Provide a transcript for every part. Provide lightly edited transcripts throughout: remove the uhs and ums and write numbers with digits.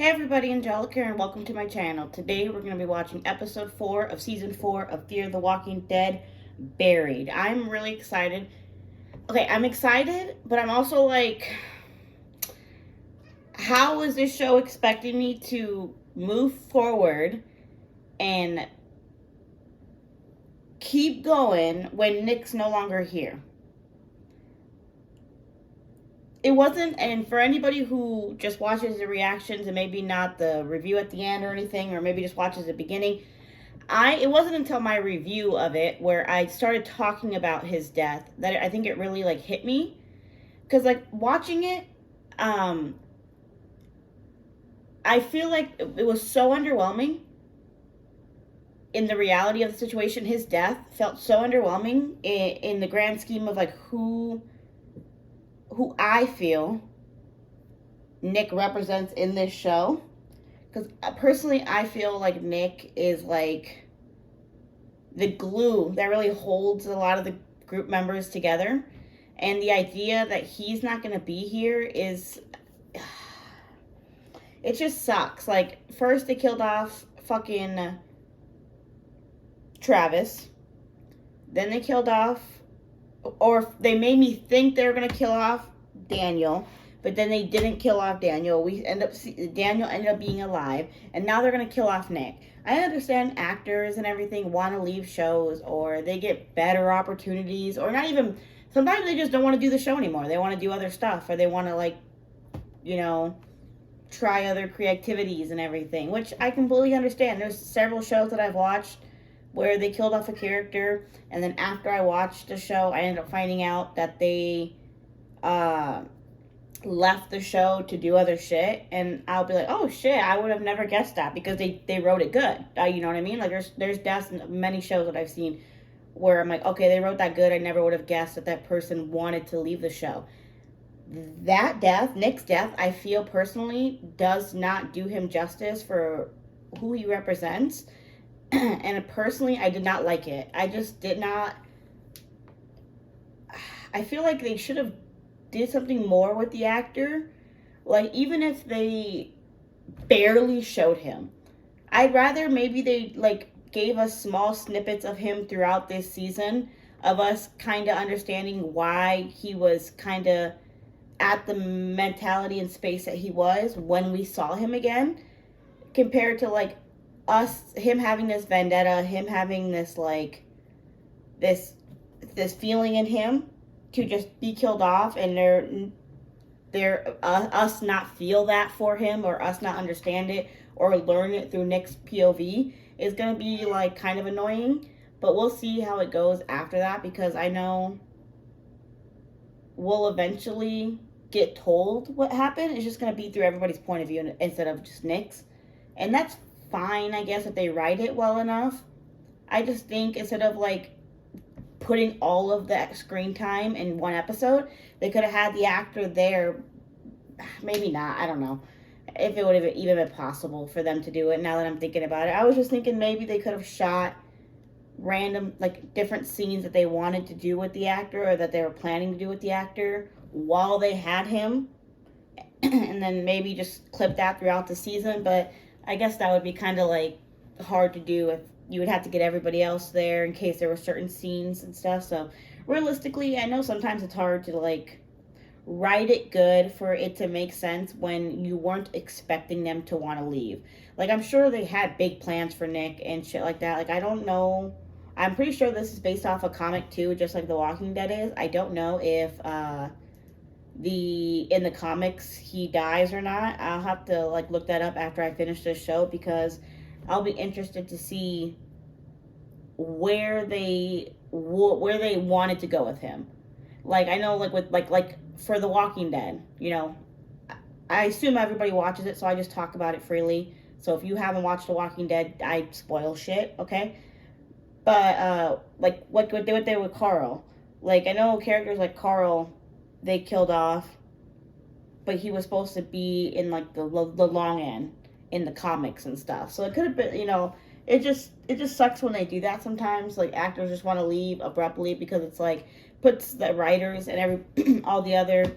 Hey everybody, Angelica here, and welcome to my channel. Today we're going to be watching episode 4 of season 4 of Fear the Walking Dead, Buried. I'm really excited. Okay, I'm excited, but I'm also like, how is this show expecting me to move forward and keep going when Nick's no longer here? It wasn't, and for anybody who just watches the reactions and maybe not the review at the end or anything, or maybe just watches the beginning, it wasn't until my review of it where I started talking about his death that I think it really like hit me, because like watching it, I feel like it was so underwhelming. In the reality of the situation, his death felt so underwhelming in the grand scheme of like who I feel Nick represents in this show. Because personally, I feel like Nick is like the glue that really holds a lot of the group members together. And the idea that he's not going to be here is, it just sucks. Like, first they killed off fucking Travis. Then they killed off, or they made me think they were going to kill off Daniel. But then they didn't kill off Daniel. Daniel ended up being alive. And now they're going to kill off Nick. I understand actors and everything want to leave shows, or they get better opportunities, or not even, sometimes they just don't want to do the show anymore. They want to do other stuff, or they want to, like, you know, try other creativities and everything, which I completely understand. There's several shows that I've watched where they killed off a character, and then after I watched the show, I ended up finding out that they left the show to do other shit, and I'll be like, oh shit, I would have never guessed that, because they wrote it good. You know what I mean? Like there's deaths in many shows that I've seen where I'm like, okay, they wrote that good. I never would have guessed that that person wanted to leave the show. That death, Nick's death, I feel personally does not do him justice for who he represents. And personally, I did not like it. I just did not. I feel like they should have did something more with the actor. Like, even if they barely showed him, I'd rather maybe they like gave us small snippets of him throughout this season, of us kind of understanding why he was kind of at the mentality and space that he was when we saw him again, compared to like him having this vendetta, him having this like this feeling in him to just be killed off, and us not feel that for him, or us not understand it or learn it through Nick's POV is gonna be like kind of annoying. But we'll see how it goes after that, because I know we'll eventually get told what happened. It's just gonna be through everybody's point of view instead of just Nick's, and that's fine, I guess, if they write it well enough. I just think instead of like putting all of that screen time in one episode, they could have had the actor there. Maybe not, I don't know if it would have even been possible for them to do it. Now that I'm thinking about it, I was just thinking maybe they could have shot random, like, different scenes that they wanted to do with the actor, or that they were planning to do with the actor while they had him, and then maybe just clip that throughout the season. But I guess that would be kind of like hard to do if you would have to get everybody else there in case there were certain scenes and stuff. So realistically, I know sometimes it's hard to like write it good for it to make sense when you weren't expecting them to want to leave. Like, I'm sure they had big plans for Nick and shit like that. Like, I don't know. I'm pretty sure this is based off a comic too, just like The Walking Dead is. I don't know if in the comics he dies or not. I'll have to like look that up after I finish this show, because I'll be interested to see where they wanted to go with him. Like, I know, like with like for The Walking Dead, you know, I assume everybody watches it, so I just talk about it freely. So if you haven't watched The Walking Dead, I spoil shit, okay? But like what they did with Carl. Like, I know characters like Carl, they killed off, but he was supposed to be in like the long end in the comics and stuff. So it could have been, you know, it just sucks when they do that sometimes. Like, actors just want to leave abruptly, because it's like puts the writers and all the other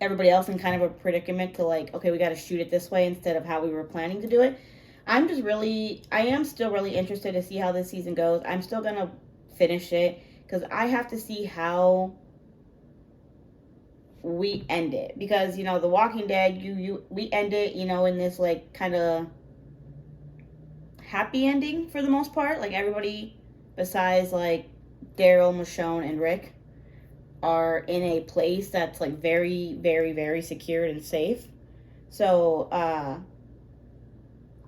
everybody else in kind of a predicament to like, okay, we got to shoot it this way instead of how we were planning to do it. I am still really interested to see how this season goes. I'm still going to finish it because I have to see how we end it. Because, you know, The Walking Dead, we end it, you know, in this like kind of happy ending for the most part. Like everybody besides like Daryl, Michonne, and Rick are in a place that's like very, very, very secured and safe. So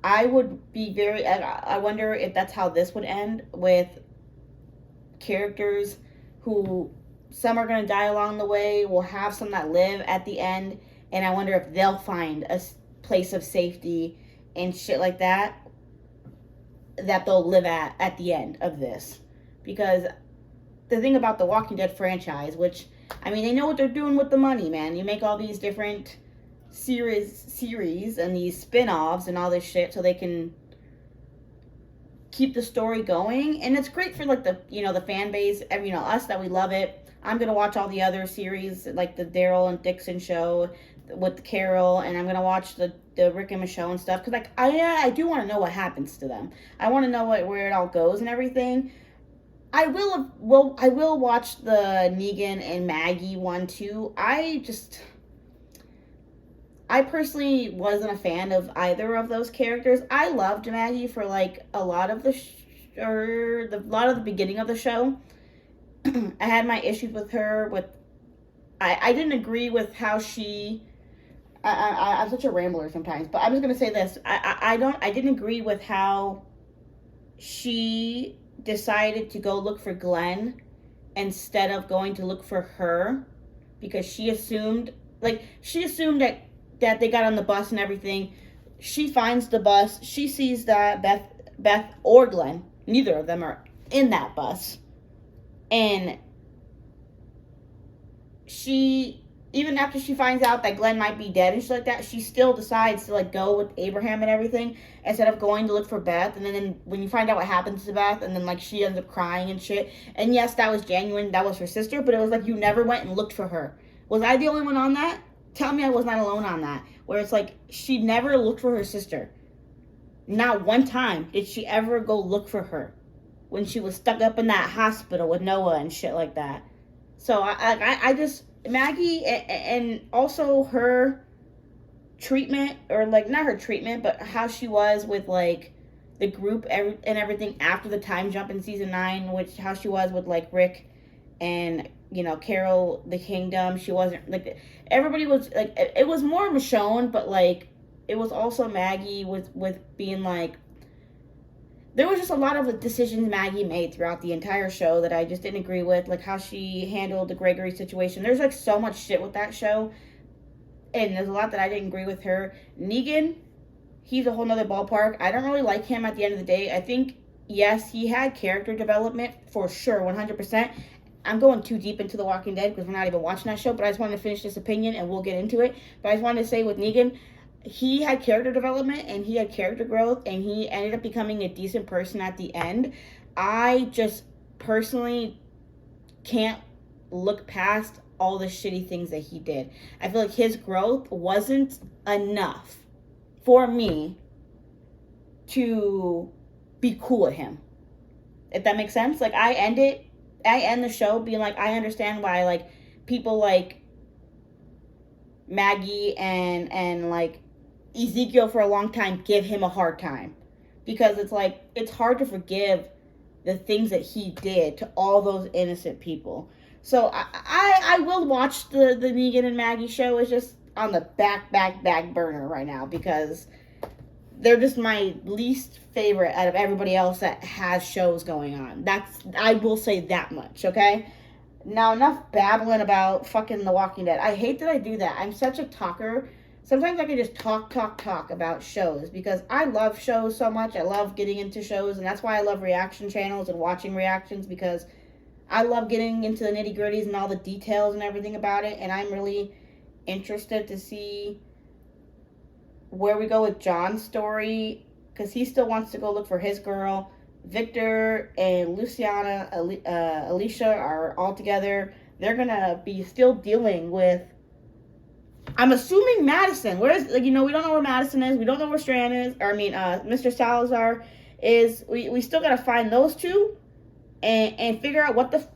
I wonder if that's how this would end, with characters who some are going to die along the way. We'll have some that live at the end, and I wonder if they'll find a place of safety and shit like that they'll live at the end of this. Because the thing about the Walking Dead franchise, which, I mean, they know what they're doing with the money, man. You make all these different series and these spin-offs and all this shit so they can keep the story going. And it's great for like the, you know, the fan base, you know, us, that we love it. I'm gonna watch all the other series, like the Daryl and Dixon show with Carol, and I'm gonna watch the Rick and Michonne stuff, because like I do want to know what happens to them. I want to know where it all goes and everything. I will watch the Negan and Maggie one too. I personally wasn't a fan of either of those characters. I loved Maggie for like a lot of the beginning of the show. I had my issues with her. I didn't agree with how she. I'm such a rambler sometimes, but I'm just gonna say this. I didn't agree with how she decided to go look for Glenn instead of going to look for her, because she assumed that they got on the bus and everything. She finds the bus. She sees that Beth or Glenn, neither of them are in that bus, and she, even after she finds out that Glenn might be dead and shit like that, she still decides to like go with Abraham and everything instead of going to look for Beth. And then when you find out what happens to Beth, and then like she ends up crying and shit. And yes, that was genuine. That was her sister, but it was like you never went and looked for her. Was I the only one on that? Tell me I was not alone on that. Where it's like she never looked for her sister. Not one time did she ever go look for her when she was stuck up in that hospital with Noah and shit like that. So I just, Maggie, and also her treatment, or like not her treatment, but how she was with like the group and everything after the time jump in season 9, which how she was with like Rick and, you know, Carol, the Kingdom. She wasn't like, everybody was like, it was more Michonne, but like it was also Maggie with being like, there was just a lot of decisions Maggie made throughout the entire show that I just didn't agree with, like how she handled the Gregory situation. There's like so much shit with that show, and there's a lot that I didn't agree with her. Negan, he's a whole nother ballpark. I don't really like him at the end of the day. I think, yes, he had character development for sure, 100%. I'm going too deep into The Walking Dead because we're not even watching that show, but I just wanted to finish this opinion and we'll get into it. But I just wanted to say with Negan, he had character development and he had character growth and he ended up becoming a decent person at the end. I just personally can't look past all the shitty things that he did. I feel like his growth wasn't enough for me to be cool with him. If that makes sense. Like I end the show being like, I understand why like people like Maggie and like Ezekiel for a long time give him a hard time, because it's like it's hard to forgive the things that he did to all those innocent people. So I will watch the Negan and Maggie show. It's just on the back burner right now because they're just my least favorite out of everybody else that has shows going on. I will say that much, okay? Now enough babbling about fucking The Walking Dead. I hate that I do that. I'm such a talker. Sometimes I can just talk about shows because I love shows so much. I love getting into shows, and that's why I love reaction channels and watching reactions, because I love getting into the nitty-gritties and all the details and everything about it, and I'm really interested to see where we go with John's story, because he still wants to go look for his girl. Victor and Luciana, Alicia are all together. They're going to be still dealing with I'm assuming Madison. Where's, like, we don't know where Madison is. We don't know where Strand is. Or, Mr. Salazar is. We still got to find those two and figure out what the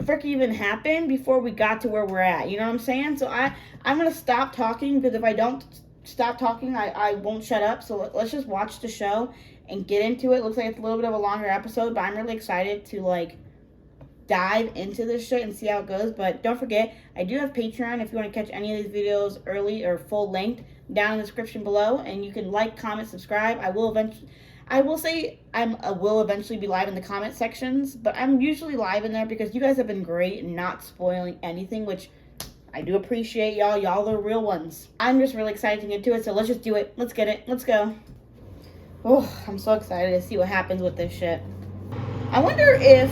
frick even happened before we got to where we're at. You know what I'm saying? So I'm going to stop talking, because if I don't stop talking, I won't shut up. So let's just watch the show and get into it. Looks like it's a little bit of a longer episode, but I'm really excited to, like, dive into this shit and see how it goes. But don't forget, I do have Patreon if you want to catch any of these videos early or full length, down in the description below, and you can like, comment, subscribe. I will eventually be live in the comment sections, but I'm usually live in there because you guys have been great and not spoiling anything, which I do appreciate. Y'all the real ones. I'm just really excited to get to it, so let's just do it. Let's get it. Let's go. Oh, I'm so excited to see what happens with this shit. I wonder if,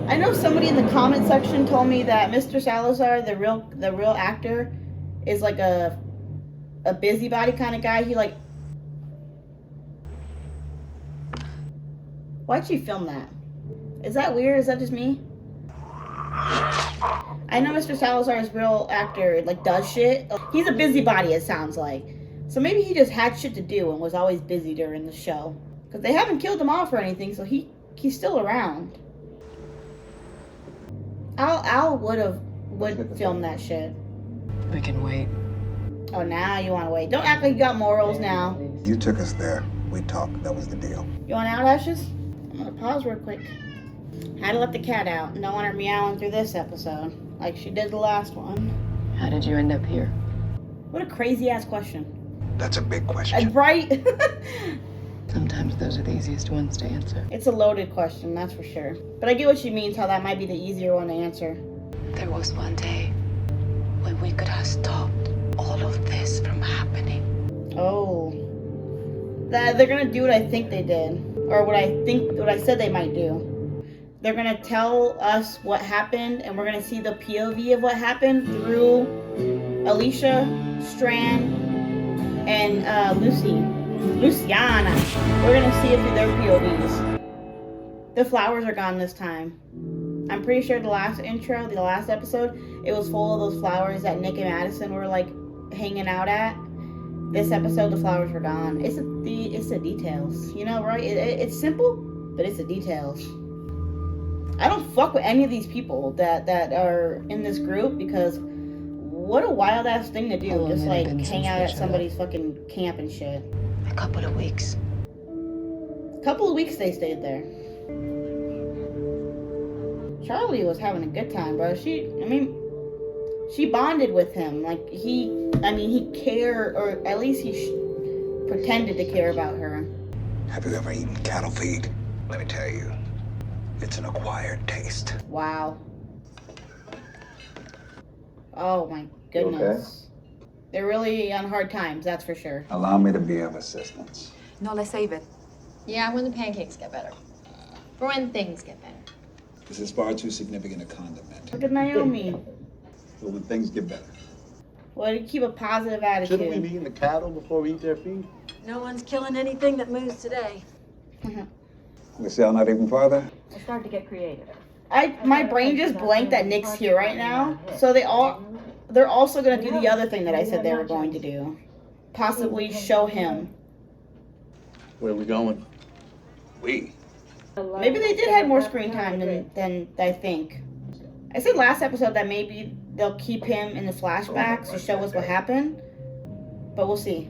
I know somebody in the comment section told me that Mr. Salazar, the real actor, is like a busybody kind of guy. He, like, why'd she film that? Is that weird? Is that just me? I know Mr. Salazar's real actor, like, does shit. He's a busybody, it sounds like. So maybe he just had shit to do and was always busy during the show. Because they haven't killed him off or anything, so he's still around. Al would film that shit. We can wait. Oh, now you want to wait. Don't act like you got morals now. You took us there. We talked. That was the deal. You want out, Ashes? I'm going to pause real quick. Had to let the cat out. And don't want her meowing through this episode like she did the last one. How did you end up here? What a crazy-ass question. That's a big question. Right? Sometimes those are the easiest ones to answer. It's a loaded question, that's for sure. But I get what she means, how that might be the easier one to answer. There was one day when we could have stopped all of this from happening. Oh. They're gonna do what I think they did. Or what I said they might do. They're gonna tell us what happened, and we're gonna see the POV of what happened through Alicia, Strand, and Luciana. We're gonna see it through their POVs. The flowers are gone this time. I'm pretty sure the last episode, it was full of those flowers that Nick and Madison were, like, hanging out at. This episode, the flowers were gone. It's the details, right? It's simple, but it's the details. I don't fuck with any of these people that are in this group, because what a wild ass thing to do. Just, like, hang out at somebody's fucking camp and shit. A couple of weeks. Couple of weeks they stayed there. Charlie was having a good time, bro. She bonded with him. Like, he cared, or at least he pretended to care about her. Have you ever eaten cattle feed? Let me tell you, it's an acquired taste. Wow. Oh my goodness. Okay? They're really on hard times, that's for sure. Allow me to be of assistance. No, let's save it. Yeah, when the pancakes get better. For when things get better. This is far too significant a condiment. Look at Naomi. So when things get better. Well, you keep a positive attitude. Shouldn't we be eating the cattle before we eat their feed? No one's killing anything that moves today. We sail not even farther? I started to get creative. My brain just blanked that Nick's here right now. So they're also gonna do the other thing that I said they were going to do. Possibly show him. Where are we going? Maybe they did have more screen time than I think. I said last episode that maybe they'll keep him in the flashbacks to show us what happened. But we'll see.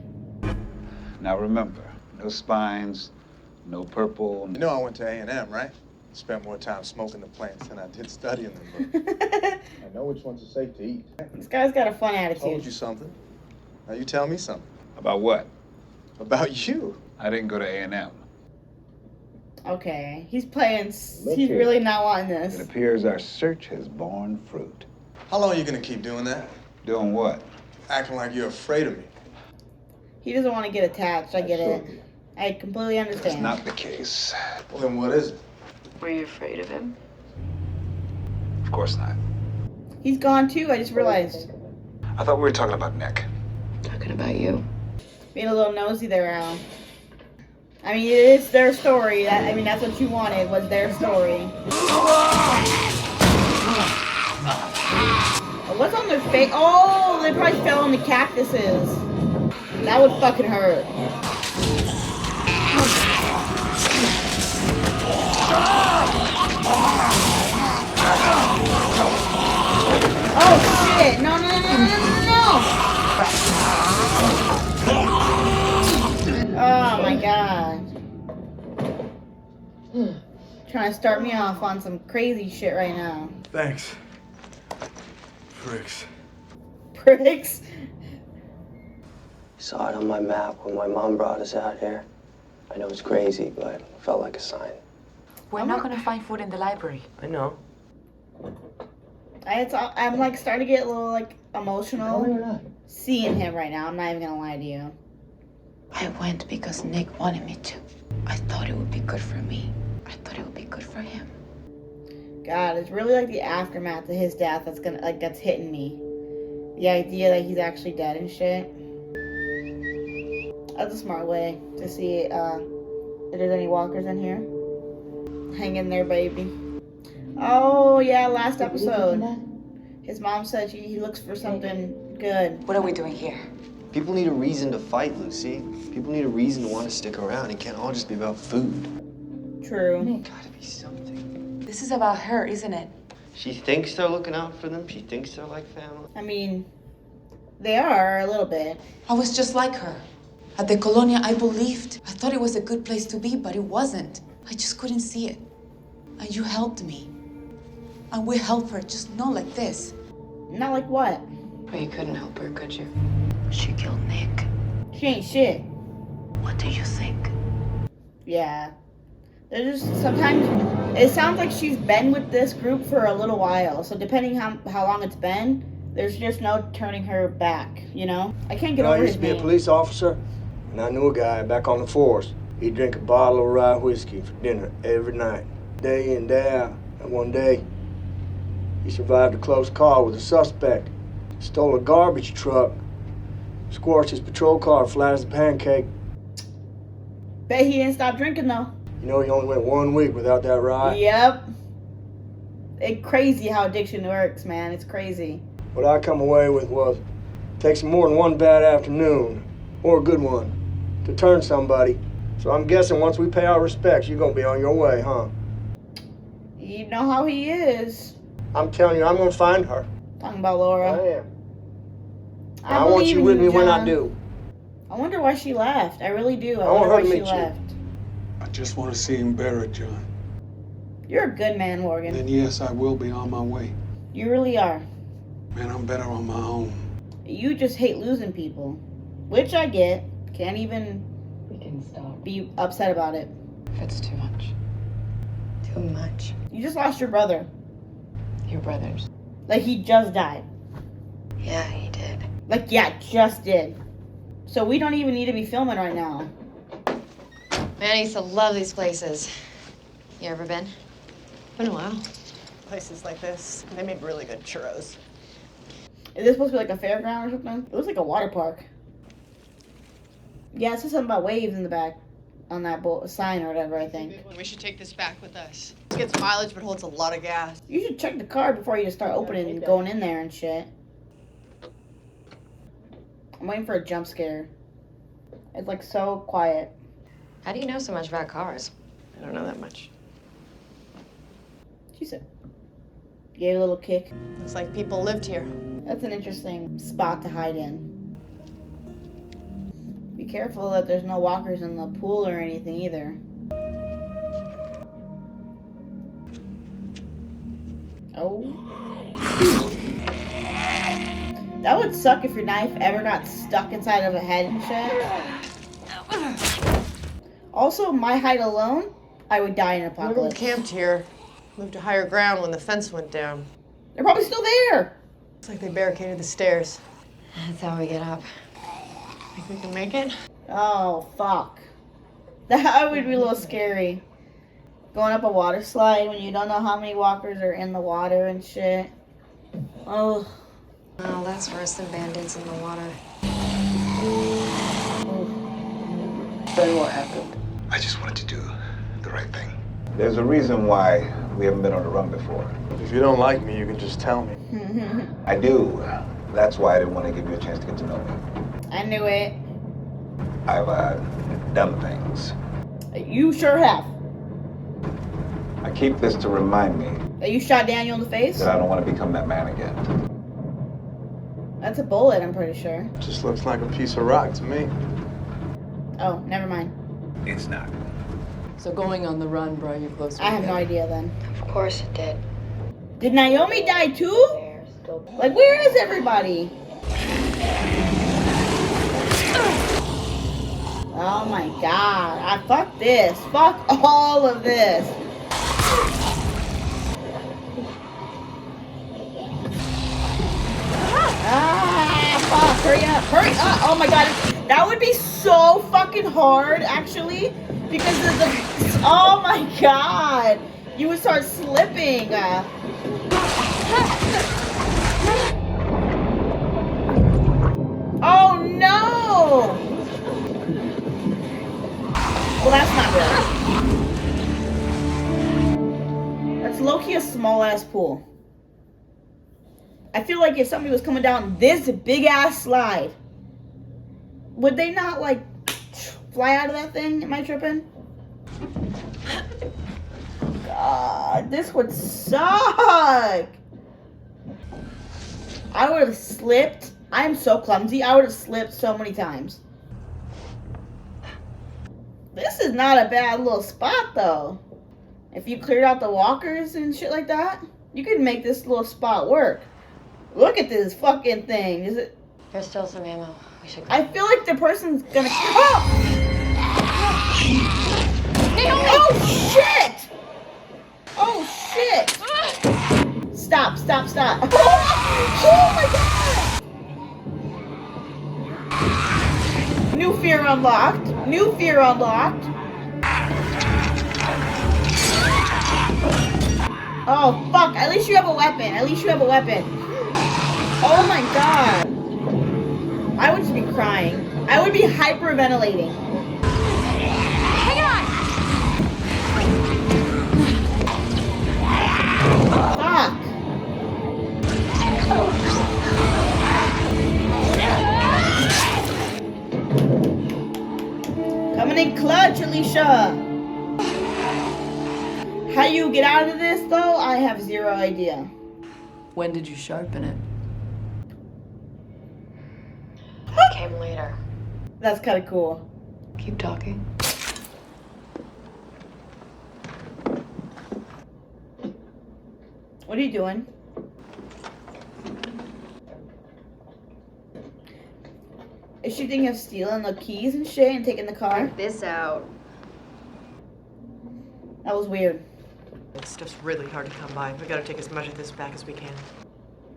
Now remember, no spines, no purple. You know I went to A&M, right? Spent more time smoking the plants than I did studying them. I know which ones are safe to eat. This guy's got a fun I attitude. told you something. Now you tell me something. About what? About you. I didn't go to A&M. Okay, he's really not wanting this. It appears our search has borne fruit. How long are you gonna keep doing that? Doing what? Acting like you're afraid of me. He doesn't want to get attached, I get it. I completely That's understand. not the case. Well, then what is it? Were you afraid of him? Of course not. He's gone too, I just realized. I thought we were talking about Nick. Talking about you. Being a little nosy there, Al. I mean, it is their story. That's what you wanted, was their story. What's on their face? Oh, they probably fell on the cactuses. That would fucking hurt. Oh shit! No, no, no, no, no, no, no! Oh my god. Trying to start me off on some crazy shit right now. Thanks. Pricks. Pricks? Saw it on my map when my mom brought us out here. I know it's crazy, but it felt like a sign. We're not gonna find food in the library. I know. I'm like starting to get a little like emotional No, you're not. seeing him right now. I'm not even gonna lie to you. I went because Nick wanted me to. I thought it would be good for me. I thought it would be good for him. God, it's really like the aftermath of his death that's hitting me. The idea that he's actually dead and shit. That's a smart way to see if there's any walkers in here. Hang in there, baby. Oh yeah, last episode. His mom said he looks for something good. What are we doing here? People need a reason to fight, Lucy. People need a reason to want to stick around. It can't all just be about food. True. Gotta be something. This is about her, isn't it? She thinks they're looking out for them. She thinks they're like family. I mean, they are a little bit. I was just like her. At the Colonia, I believed. I thought it was a good place to be, but it wasn't. I just couldn't see it. And you helped me. And we helped her, just not like this. Not like what? But you couldn't help her, could you? She killed Nick. She ain't shit. What do you think? Yeah. There's just sometimes it sounds like she's been with this group for a little while. So depending how long it's been, there's just no turning her back, you know? I can't get I over used his to be a name. police officer, and I knew a guy back on the force. He'd drink a bottle of rye whiskey for dinner every night, day in, day out. And one day, he survived a close call with a suspect. Stole a garbage truck, squashed his patrol car flat as a pancake. Bet he didn't stop drinking though. You know, he only went 1 week without that rye. Yep. It's crazy how addiction works, man. It's crazy. What I come away with was, it takes more than one bad afternoon, or a good one, to turn somebody. So I'm guessing once we pay our respects, you're gonna be on your way, huh? You know how he is. I'm telling you, I'm gonna find her. Talking about Laura. I am. I want believe you in with me when I John. do. I wonder why she left. I really do. I I want wonder her why to she meet you. left. I just want to see him buried, John. You're a good man, Morgan. Then yes, I will be on my way. You really are. Man, I'm better on my own. You just hate losing people. Which I get. Can't even We can stop. be upset about it. If it's too much. Too much. You just lost your brother. Your brothers. Like he just died. Yeah, he did. Like, yeah, just did. So we don't even need to be filming right now. Man, I used to love these places. You ever been? Been a while. Places like this, they make really good churros. Is this supposed to be like a fairground or something? It looks like a water park. Yeah, it says something about waves in the back on that sign or whatever, I think. We should take this back with us. It gets mileage, but holds a lot of gas. You should check the car before you just start opening and going in there and shit. I'm waiting for a jump scare. It's like so quiet. How do you know so much about cars? I don't know that much. She said. Gave a little kick. Looks like people lived here. That's an interesting spot to hide in. Be careful that there's no walkers in the pool or anything either. Oh. That would suck if your knife ever got stuck inside of a head and shit. Also, my height alone, I would die in an Whoever apocalypse. camped here moved to higher ground when the fence went down. They're probably still there. It's like they barricaded the stairs. That's how we get up. Think we can make it? Oh, fuck. That would be a little scary. Going up a water slide when you don't know how many walkers are in the water and shit. Oh. Oh, that's worse than band-aids in the water. Tell you what happened. I just wanted to do the right thing. There's a reason why we haven't been on the run before. If you don't like me, you can just tell me. I do. That's why I didn't want to give you a chance to get to know me. I knew it. I've done things. You sure have. I keep this to remind me That you shot Daniel in the face? that I don't want to become that man again. That's a bullet, I'm pretty sure. Just looks like a piece of rock to me. Oh, never mind. It's not. So going on the run brought you closer I have no together. idea then. Of course it did. Did Naomi die too? Like, where is everybody? Oh my god. Fuck this. Fuck all of this. Fuck. Hurry up. Hurry up. Oh my god. That would be so fucking hard, actually. Because of the... Oh my god. You would start slipping. Oh no! Well, that's not good. That's low-key a small-ass pool. I feel like if somebody was coming down this big-ass slide, would they not, like, fly out of that thing? Am I tripping? God, this would suck. I would have slipped. I'm so clumsy. I would have slipped so many times. This is not a bad little spot, though. If you cleared out the walkers and shit like that, you could make this little spot work. Look at this fucking thing. Is it? There's still some ammo. We should go. I feel like the person's gonna. Oh! Oh shit! Oh shit! Stop! Stop! Stop! Oh my god! New fear unlocked. New fear unlocked. Oh fuck! At least you have a weapon. At least you have a weapon. Oh my god! I would just be crying. I would be hyperventilating. Hang on! Fuck! Coming in clutch, Alicia! How you get out of this, though, I have zero idea. When did you sharpen it? Came later. That's kind of cool. Keep talking. What are you doing? Is she thinking of stealing the keys and shit and taking the car? This out. That was weird. It's stuff's really hard to come by. We gotta take as much of this back as we can.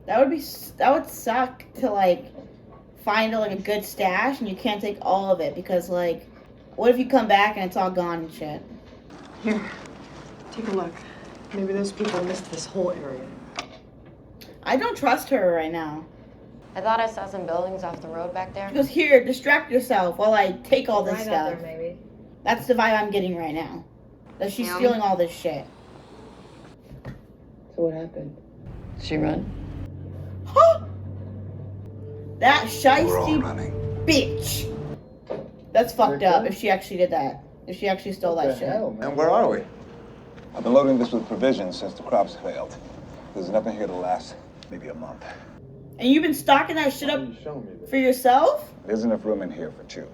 That would suck to like find like a good stash and you can't take all of it because like, what if you come back and it's all gone and shit? Here, take a look. Maybe those people missed this whole area. I don't trust her right now. I thought I saw some buildings off the road back there. She goes, here, distract yourself while I take all this Right stuff. up there, maybe. That's the vibe I'm getting right now. That she's stealing all this shit. So what happened? Did she run? Huh? That We're all shiesty running. bitch. That's fucked up if she actually did that. If she actually stole that shit. And where are we? I've been loading this with provisions since the crops failed. There's nothing here to last maybe a month. And you've been stocking that shit up for yourself? There's enough room in here for two.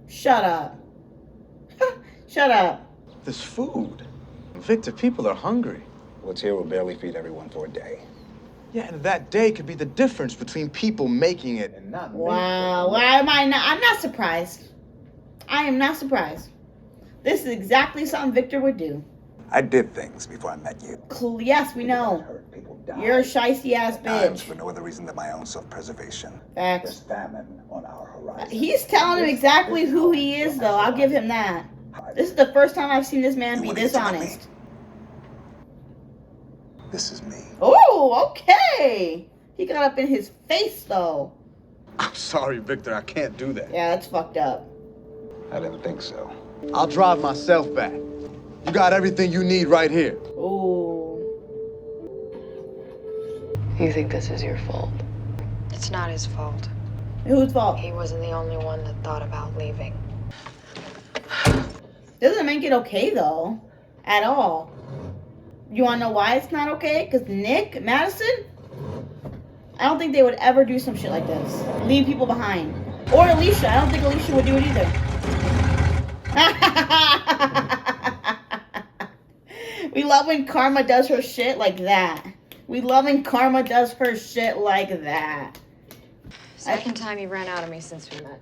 Shut up. Shut up. There's food. Victor, people are hungry. What's here will barely feed everyone for a day. Yeah, and that day could be the difference between people making it and not making it. Wow. Why am I not? I'm not surprised. I am not surprised. This is exactly something Victor would do. I did things before I met you. Yes, we know. Hurt, people died. You're a shiesty ass Times bitch. for no other reason than my own self-preservation. Facts. There's famine on our horizon. He's telling him exactly who he is, though. I'll give him that. This is the first time I've seen this man be this honest. This is me. Oh, okay. He got up in his face, though. I'm sorry, Victor, I can't do that. Yeah, that's fucked up. I didn't think so. I'll drive myself back. You got everything you need right here. Ooh. You think this is your fault? It's not his fault. Whose fault? He wasn't the only one that thought about leaving. Doesn't make it okay though, at all. You wanna know why it's not okay? Because Nick, Madison, I don't think they would ever do some shit like this. Leave people behind. Or Alicia. I don't think Alicia would do it either. We love when Karma does her shit like that. We love when Karma does her shit like that. Second time you ran out of me since we met.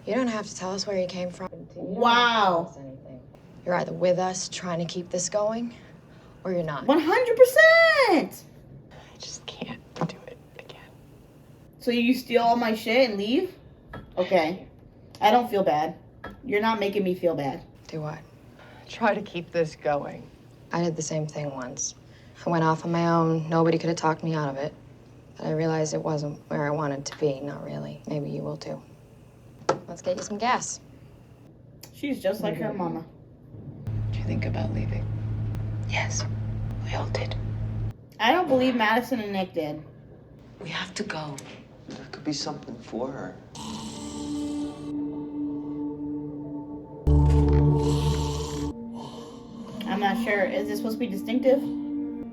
You don't have to tell us where you came from. Wow. You're either with us trying to keep this going, or you're not. 100%! I just can't do it again. So you steal all my shit and leave? Okay. I don't feel bad. You're not making me feel bad. Do what? Try to keep this going. I did the same thing once. I went off on my own. Nobody could have talked me out of it. But I realized it wasn't where I wanted to be. Not really. Maybe you will too. Let's get you some gas. She's just like her mama. Did you think about leaving? Yes, we all did. I don't believe Madison and Nick did. We have to go. There could be something for her. I'm not sure. Is this supposed to be distinctive?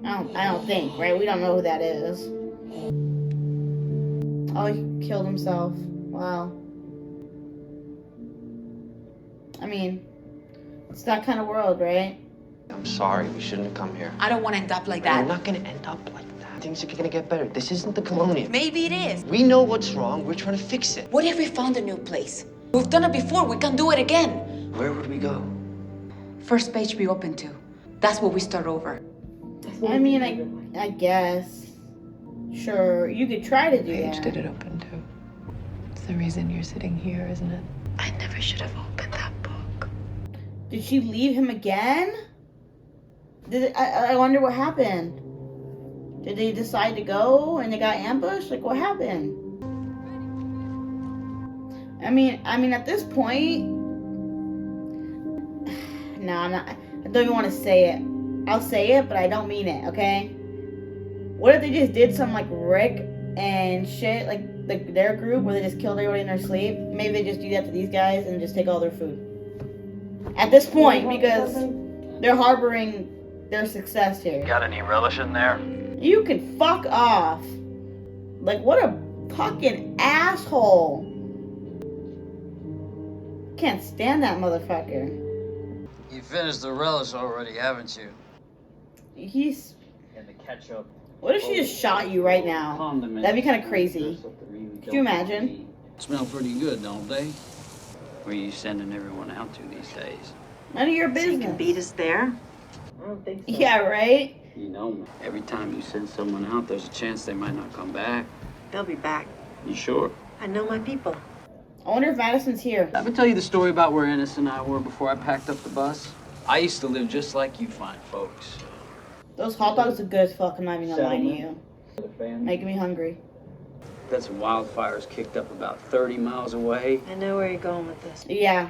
I don't think, right? We don't know who that is. Oh, he killed himself. Wow. I mean, it's that kind of world, right? I'm sorry, we shouldn't have come here. I don't want to end up like We're that. not gonna end up like that. Things are gonna get better. This isn't the Colonia. Maybe it is. We know what's wrong. We're trying to fix it. What if we found a new place? We've done it before. We can do it again. Where would we go? First page we open to. That's where we start over. I mean, I guess. Sure, you could try to do Page that. did it open to. It's the reason you're sitting here, isn't it? I never should have opened that book. Did she leave him again? I wonder what happened. Did they decide to go and they got ambushed? Like, what happened? I mean, at this point, no, I'm not. I don't even want to say it. I'll say it, but I don't mean it. Okay. What if they just did some like Rick and shit, like their group, where they just killed everybody in their sleep? Maybe they just do that to these guys and just take all their food. At this point, because they're harboring their success here. Got any relish in there? You can fuck off. Like, what a fucking asshole. Can't stand that motherfucker. You finished the relish already, haven't you? He's... And the ketchup. What if she just shot you right now? That'd be kind of crazy. Could you imagine? Smell pretty good, don't they? Where are you sending everyone out to these days? None of your business. You can beat us there? I don't think so. Yeah, right? You know, every time you send someone out, there's a chance they might not come back. They'll be back. You sure? I know my people. I wonder if Madison's here. Let me tell you the story about where Ennis and I were before I packed up the bus. I used to live just like you fine folks. Those hot dogs are good as fuck, I'm not even gonna lie to you. Making me hungry. That's wildfires kicked up about 30 miles away. I know where you're going with this. Yeah.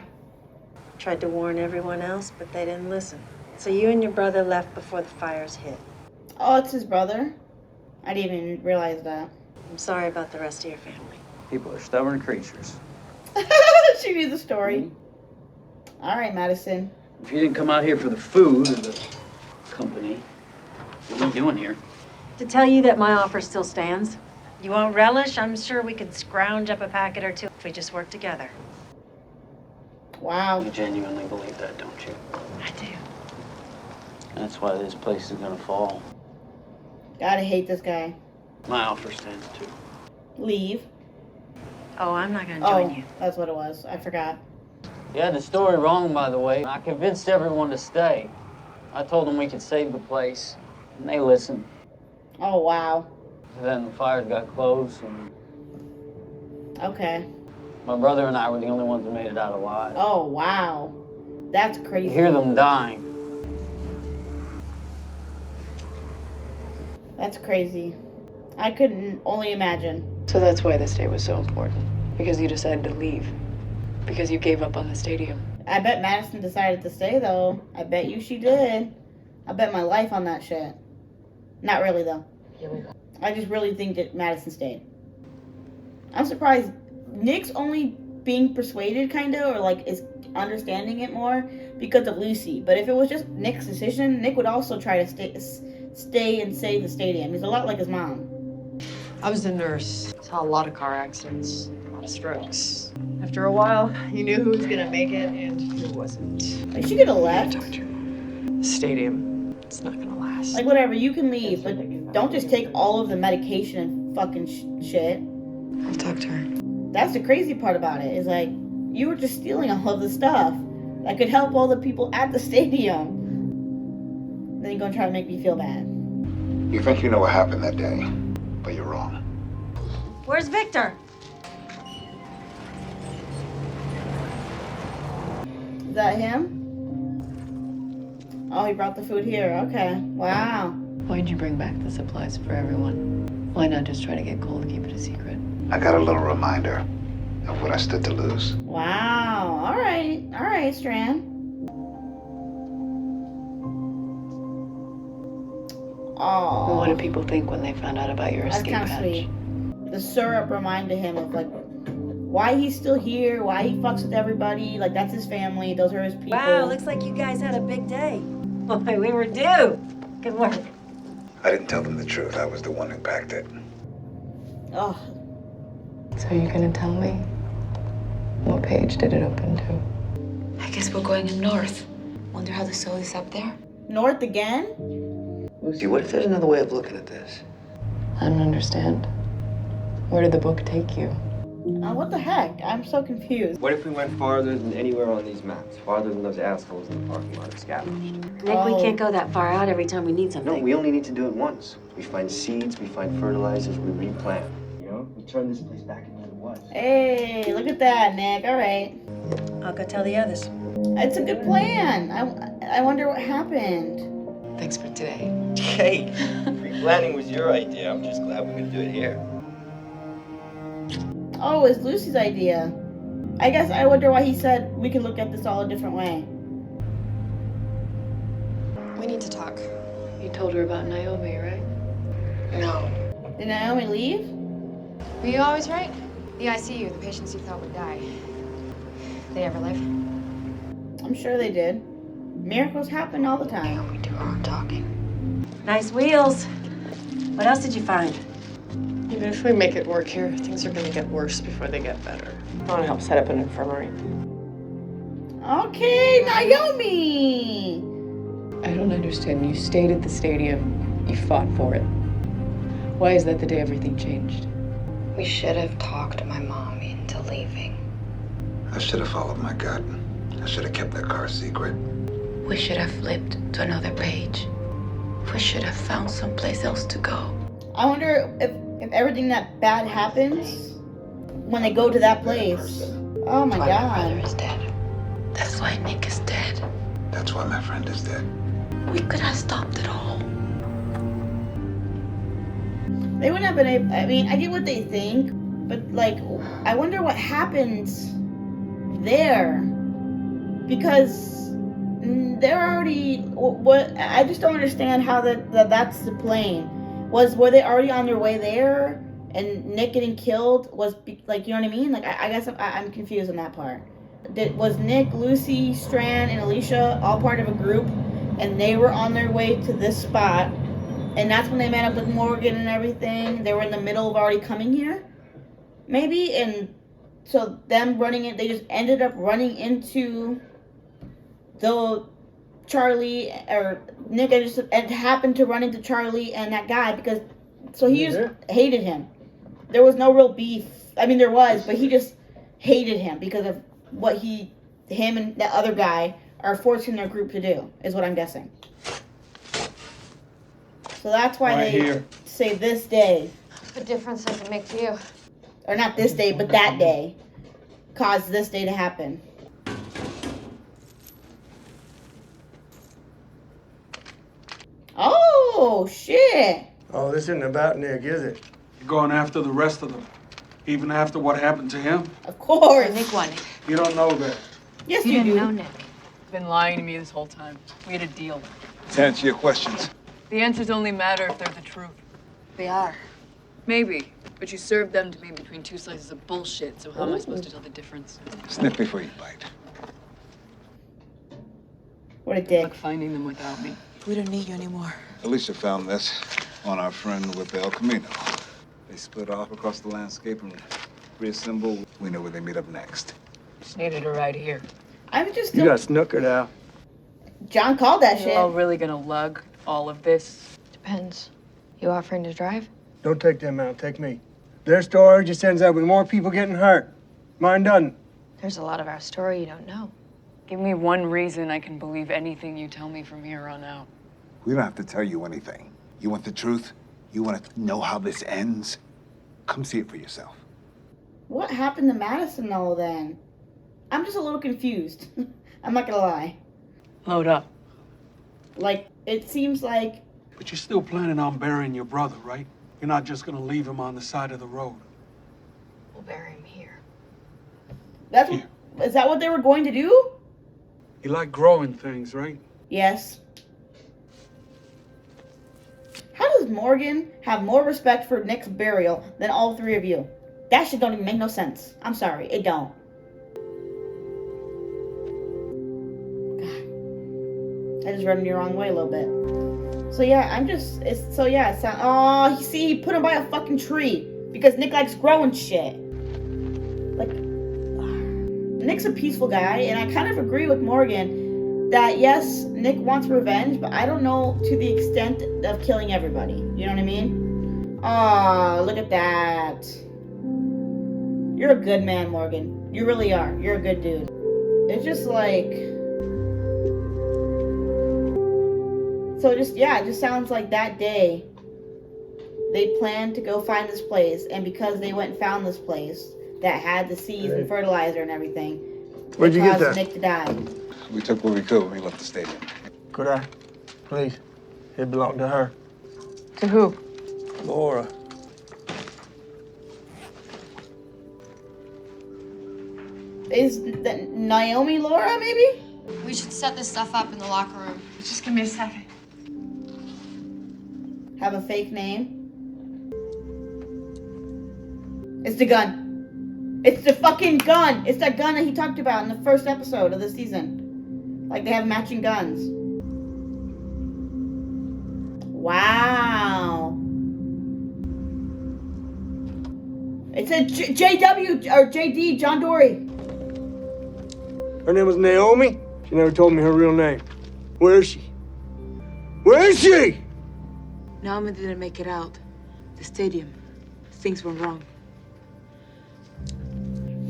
Tried to warn everyone else, but they didn't listen. So you and your brother left before the fires hit. Oh, it's his brother? I didn't even realize that. I'm sorry about the rest of your family. People are stubborn creatures. She knew the story. All right, Madison. If you didn't come out here for the food or the company, what are you doing here? To tell you that my offer still stands. You want relish? I'm sure we could scrounge up a packet or two if we just work together. Wow. You genuinely believe that, don't you? I do. That's why this place is gonna fall. Gotta hate this guy. My offer stands too. Leave. Oh, I'm not gonna join you. That's what it was. I forgot. You had the story wrong, by the way. I convinced everyone to stay. I told them we could save the place, and they listened. Oh, wow. And then the fires got close, and Okay. my brother and I were the only ones that made it out alive. Oh, wow. That's crazy. You hear them dying. That's crazy. I couldn't only imagine. So that's why this day was so important. Because you decided to leave. Because you gave up on the stadium. I bet Madison decided to stay, though. I bet you she did. I bet my life on that shit. Not really, though. Here we go. I just really think that Madison stayed. I'm surprised Nick's only being persuaded, kind of, or like is understanding it more because of Lucy. But if it was just Nick's decision, Nick would also try to stay and save the stadium. He's a lot like his mom. I was a nurse. Saw a lot of car accidents, a lot of strokes. After a while, you knew who was gonna make it and who wasn't. Like, she could have left. The stadium, it's not gonna last. Like, whatever, you can leave, but don't just take all of the medication and fucking shit. I've talked to her. That's the crazy part about it, is like, you were just stealing all of the stuff that could help all the people at the stadium. Then you're gonna try to make me feel bad. You think you know what happened that day, but you're wrong. Where's Victor? Is that him? Oh, he brought the food here. Okay. Wow. Why'd you bring back the supplies for everyone? Why not just try to get Cole to keep it a secret? I got a little reminder of what I stood to lose. Wow. All right, Strand. Oh. What do people think when they found out about your That's escape kind of hatch? sweet. The syrup reminded him of like why he's still here, why he fucks with everybody. Like, that's his family. Those are his people. Wow, looks like you guys had a big day. Boy, we were due. Good work. I didn't tell them the truth. I was the one who packed it. Oh. So you're gonna tell me? What page did it open to? I guess we're going in north. Wonder how the soul is up there. North again? Lucy, what if there's another way of looking at this? I don't understand. Where did the book take you? What the heck? I'm so confused. What if we went farther than anywhere on these maps? Farther than those assholes in the parking lot have scavenged? Nick, we can't go that far out every time we need something. No, we only need to do it once. We find seeds, we find fertilizers, we replant. You know, we turn this place back into what it was. Hey, look at that, Nick. All right. I'll go tell the others. It's a good plan. I wonder what happened. Thanks for today. Hey, pre-planning was your idea. I'm just glad we're gonna do it here. Oh, it's Lucy's idea. I guess I wonder why he said we could look at this all a different way. We need to talk. You told her about Naomi, right? No. Did Naomi leave? Were you always right? The ICU, the patients you thought would die. They ever live? I'm sure they did. Miracles happen all the time. We do our own talking. Nice wheels. What else did you find? Even if we make it work here, things are gonna get worse before they get better. I wanna help set up an infirmary. Okay, Naomi! I don't understand. You stayed at the stadium. You fought for it. Why is that the day everything changed? We should have talked my mom into leaving. I should have followed my gut. I should have kept that car secret. We should have flipped to another page. We should have found someplace else to go. I wonder if everything that bad happens when they go to that place. Oh my My brother god. is dead. That's why Nick is dead. That's why my friend is dead. We could have stopped it all. They wouldn't have been able. I mean, I get what they think, but like, I wonder what happens there, because they're already. What I just don't understand how that's the plane. Were they already on their way there, and Nick getting killed was like, you know what I mean? Like, I guess I'm confused on that part. Was Nick, Lucy, Strand, and Alicia all part of a group, and they were on their way to this spot? And that's when they met up with Morgan and everything. They were in the middle of already coming here, maybe. And so them running it, they just ended up running into the Charlie or Nick. And just happened to run into Charlie and that guy because he just hated him. There was no real beef. I mean, there was, but he just hated him because of what him and that other guy are forcing their group to do. Is what I'm guessing. So that's why they say this day. What difference does it make to you? Or not this day, but that day. Caused this day to happen. Oh, shit. Oh, this isn't about Nick, is it? You're going after the rest of them, even after what happened to him? Of course. Nick won. You don't know that. Yes, You you didn't do. know Nick. You've been lying to me this whole time. We had a deal. To answer your questions, The answers only matter if they're the truth. They are. Maybe, but you served them to me between two slices of bullshit, so how am I supposed to tell the difference? Sniff before you bite. What a dick. Like finding them without me. We don't need you anymore. Alicia found this on our friend with the El Camino. They split off across the landscape and reassemble. We know where they meet up next. Just needed a ride here. I'm just You got snookered out. John called that shit. You're all really gonna lug all of this? Depends. You offering to drive? Don't take them out, take me. Their story just ends up with more people getting hurt. Mine doesn't. There's a lot of our story you don't know. Give me one reason I can believe anything you tell me from here on out. We don't have to tell you anything. You want the truth? You want to know how this ends? Come see it for yourself. What happened to Madison though then? I'm just a little confused. I'm not gonna lie. Load up. Like, it seems like... But you're still planning on burying your brother, right? You're not just gonna leave him on the side of the road. We'll bury him here. That's what, is that what they were going to do? You like growing things, right? Yes. How does Morgan have more respect for Nick's burial than all three of you? That shit don't even make no sense. I'm sorry, it don't. God. I just rubbed me the wrong way a little bit. So yeah, he put him by a fucking tree because Nick likes growing shit. Like, Nick's a peaceful guy, and I kind of agree with Morgan that yes, Nick wants revenge, but I don't know to the extent of killing everybody. You know what I mean? Aw, look at that. You're a good man, Morgan. You really are. You're a good dude. It's just like... So it just sounds like that day they planned to go find this place, and because they went and found this place that had the seeds and fertilizer and everything, Where'd you get caused that? Nick to die. We took what we could when we left the stadium. Could I? Please. It belonged to her. To who? Laura. Is that Naomi Laura, maybe? We should set this stuff up in the locker room. Just give me a second. Have a fake name? It's the gun. It's the fucking gun. It's that gun that he talked about in the first episode of the season. Like, they have matching guns. Wow. It's a JW or JD, John Dory. Her name was Naomi. She never told me her real name. Where is she? Where is she? Naomi didn't make it out. The stadium. Things went wrong.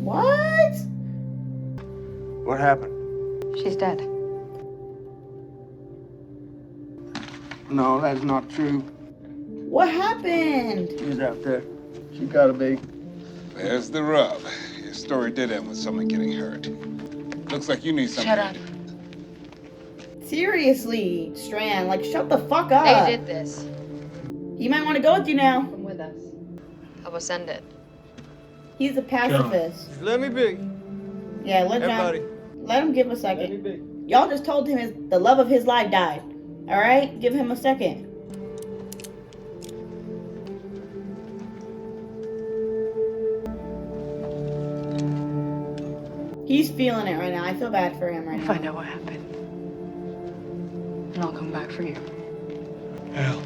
What? What happened? She's dead. No, that's not true. What happened? She's out there. She gotta be. There's the rub. Your story did end with someone getting hurt. Looks like you need something. Shut up. Seriously, Strand, like, shut the fuck up. They did this. He might want to go with you now. Come with us. Help us end it. He's a pacifist. Let me be. Yeah, let Everybody. John. Let him give a Let me second. be. Y'all just told him the love of his life died. All right, give him a second. He's feeling it right now. I feel bad for him right now. Find out what happened. And I'll come back for you. Hell.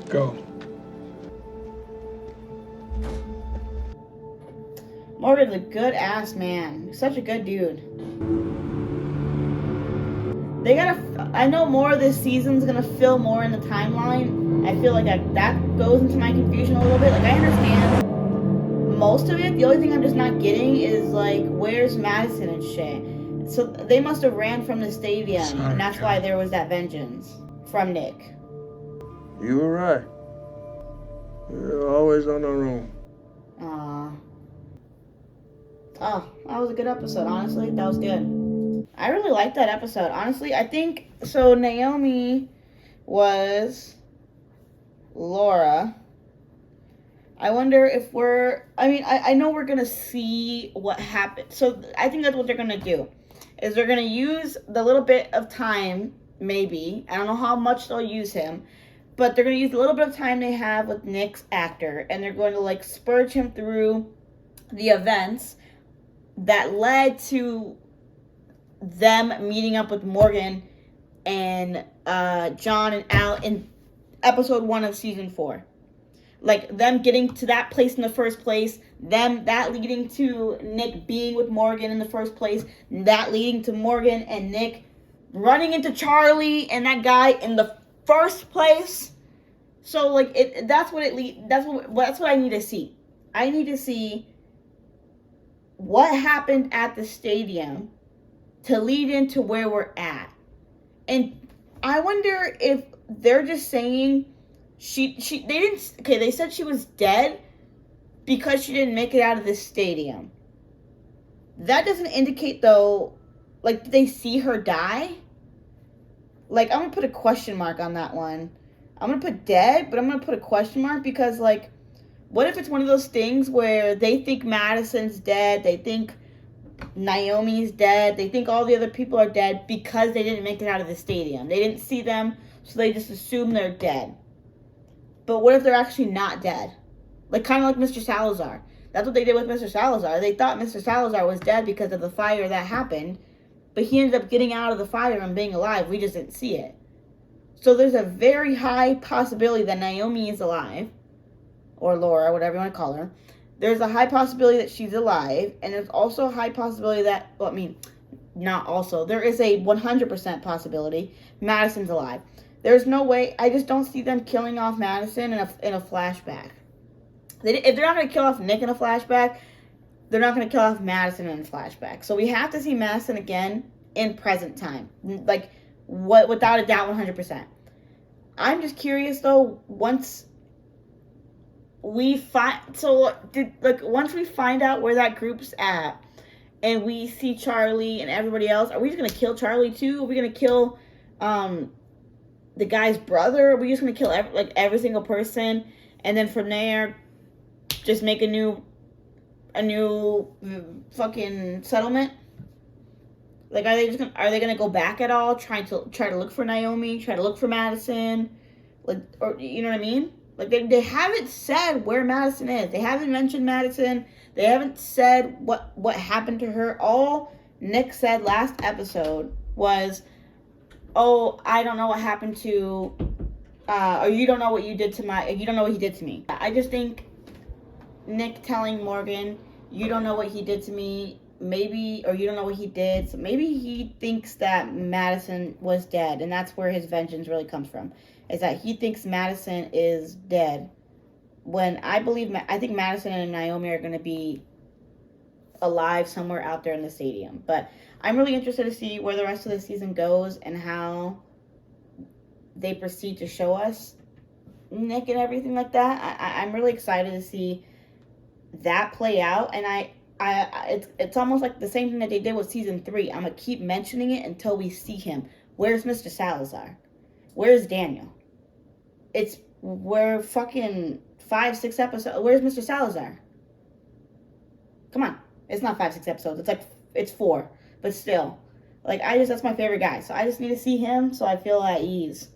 Go. Morgan's a good ass man. He's such a good dude. They gotta. I know more of this season's gonna fill more in the timeline. I feel like that goes into my confusion a little bit. Like, I understand most of it. The only thing I'm just not getting is, like, where's Madison and shit. So they must have ran from the stadium, and that's why there was that vengeance from Nick. You were right. We're always on our own. Aww. Oh, that was a good episode, honestly. That was good. I really liked that episode, honestly. I think, so Naomi was Laura. I wonder if I know we're going to see what happened. So I think that's what they're going to do, is they're going to use the little bit of time maybe. I don't know how much they'll use him. But they're going to use a little bit of time they have with Nick's actor. And they're going to, like, spurge him through the events that led to them meeting up with Morgan and John and Al in episode 1 of season 4. Like, them getting to that place in the first place, that leading to Nick being with Morgan in the first place, that leading to Morgan and Nick running into Charlie and that guy in the first place. So, like, that's what I need to see. I need to see what happened at the stadium to lead into where we're at. And I wonder if they're just saying they said she was dead because she didn't make it out of the stadium. That doesn't indicate, though, like, did they see her die? Like, I'm going to put a question mark on that one. I'm going to put dead, but I'm going to put a question mark because, like, what if it's one of those things where they think Madison's dead, they think Naomi's dead, they think all the other people are dead because they didn't make it out of the stadium. They didn't see them, so they just assume they're dead. But what if they're actually not dead? Like, kind of like Mr. Salazar. That's what they did with Mr. Salazar. They thought Mr. Salazar was dead because of the fire that happened, but he ended up getting out of the fire and being alive. We just didn't see it. So there's a very high possibility that Naomi is alive, or Laura, whatever you want to call her. There's a high possibility that she's alive, and there's also a high possibility that, well, I mean, not also. There is a 100% possibility Madison's alive. There's no way, I just don't see them killing off Madison in a flashback. If they're not going to kill off Nick in a flashback, they're not going to kill off Madison in a flashback. So we have to see Madison again in present time. Like, without a doubt, 100%. I'm just curious, though, once we find out where that group's at, and we see Charlie and everybody else, are we just going to kill Charlie, too? Are we going to kill the guy's brother? Are we just going to kill every single person, and then from there just make a new fucking settlement? Like, are they gonna go back at all, try to look for Naomi, try to look for Madison, like, or you know what I mean? Like, they haven't said where Madison is. They haven't mentioned Madison. They haven't said what happened to her. All Nick said last episode was, "Oh, I don't know what happened to, or you don't know what you don't know what he did to me." I just think Nick telling Morgan, "You don't know what he did to me," maybe, or you don't know what he did. So maybe he thinks that Madison was dead, and that's where his vengeance really comes from, is that he thinks Madison is dead. When I think Madison and Naomi are going to be alive somewhere out there in the stadium. But I'm really interested to see where the rest of the season goes and how they proceed to show us Nick and everything like that. I'm really excited to see that play out, and it's almost like the same thing that they did with season 3. I'm gonna keep mentioning it until we see him. Where's Mr. Salazar? Where's Daniel? We're fucking 5-6 episodes. Where's Mr. Salazar? Come on, it's not 5-6 episodes. It's 4, but still, like, that's my favorite guy. So I just need to see him so I feel at ease,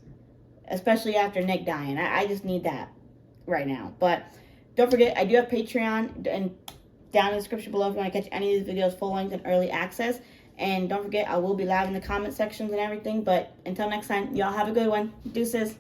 especially after Nick dying. I just need that right now. But don't forget, I do have Patreon, and down in the description below if you want to catch any of these videos full length and early access. And don't forget, I will be live in the comment sections and everything. But until next time, y'all have a good one. Deuces.